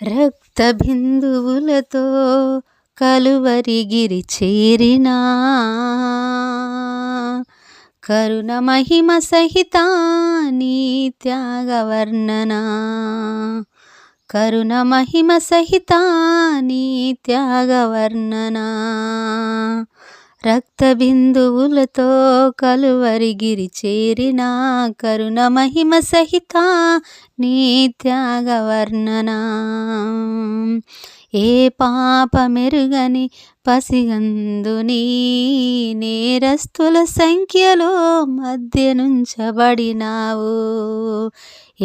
రక్త బిందువులతో కలువరిగిరి చేరినా కరుణ మహిమ సహిత నీ త్యాగ వర్ణన కరుణ మహిమ సహిత నీ త్యాగ వర్ణన రక్త బిందువులతో కలువరిగిరి చేరిన కరుణ మహిమ సహిత నీ త్యాగ వర్ణన ఏ పాపమెరుగని పసిగందుని నేరస్తుల సంఖ్యలో మధ్యనుంచబడినావు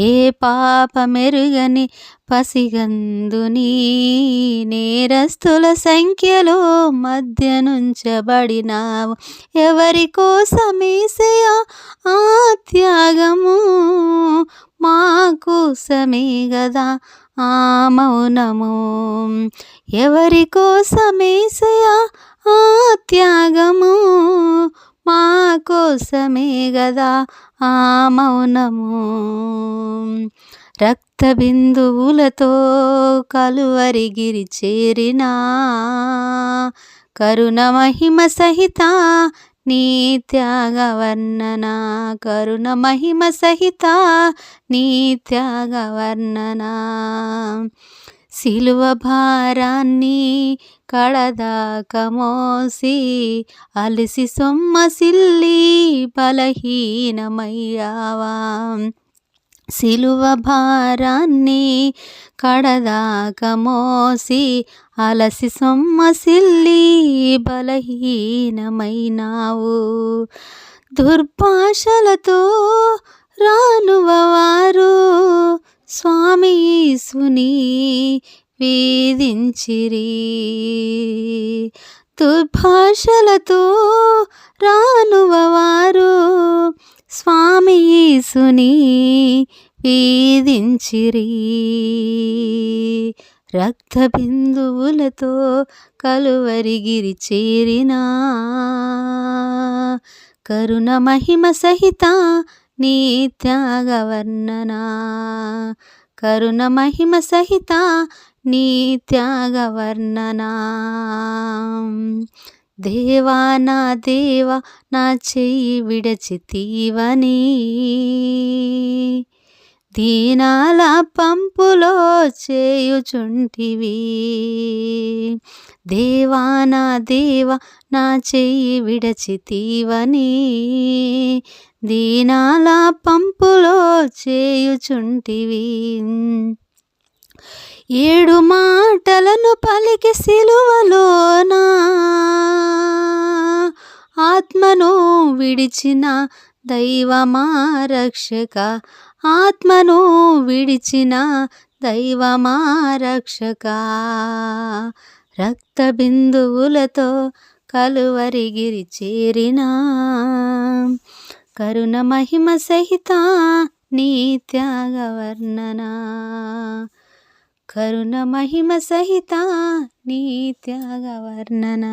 ఏ పాపమెరుగని పసిగందుని నేరస్తుల సంఖ్యలో మధ్యనుంచబడినావు ఎవరి కోసమేసయా ఆ త్యాగము మా కోసమే గదా ఆ మౌనము ఎవరి కోసమేసయా ఆ త్యాగము మా కోసమే గదా ఆ మౌనము రక్త బిందువులతో కలువరిగిరి చేరినా కరుణ మహిమ సహిత నీ త్యాగ వర్ణన కరుణ మహిమ సహిత నీ త్యాగ వర్ణన సిలువ భారాన్ని కడదాక మోసి అలసి సొమ్మసిల్లి బలహీనమయ్యావా సిలువ భారాన్ని కడదాక మోసి అలసి సొమ్మసిల్లి బలహీనమైనావు దుర్భాషలతో రానువవారు స్వామి యేసుని వేధించిరి దుర్భాషలతో రానువవారు స్వామి యేసుని వేధించిరి రక్త బిందువులతో కలువరిగిరి చేరినా కరుణ మహిమ సహిత నీ త్యాగ వర్ణన కరుణ మహిమ సహిత నీ త్యాగ వర్ణన దేవా నా దేవా నా చెయ్యి విడచితీవని దీనాల పంపులో చేయుచుంటివి దేవా నా దేవా నా చెయ్యి విడచితీవని దీనాల పంపులో చేయుచుంటివి 7 మాటలను పలికి సిలువలోనా ఆత్మను విడిచిన దైవమా రక్షక ఆత్మను విడిచిన దైవమా రక్షక రక్త బిందువులతో కలువరిగిరి చేరినా కరుణ మహిమ సహిత నీ త్యాగ వర్ణన కరుణ మహిమ సహిత నీ త్యాగ వర్ణన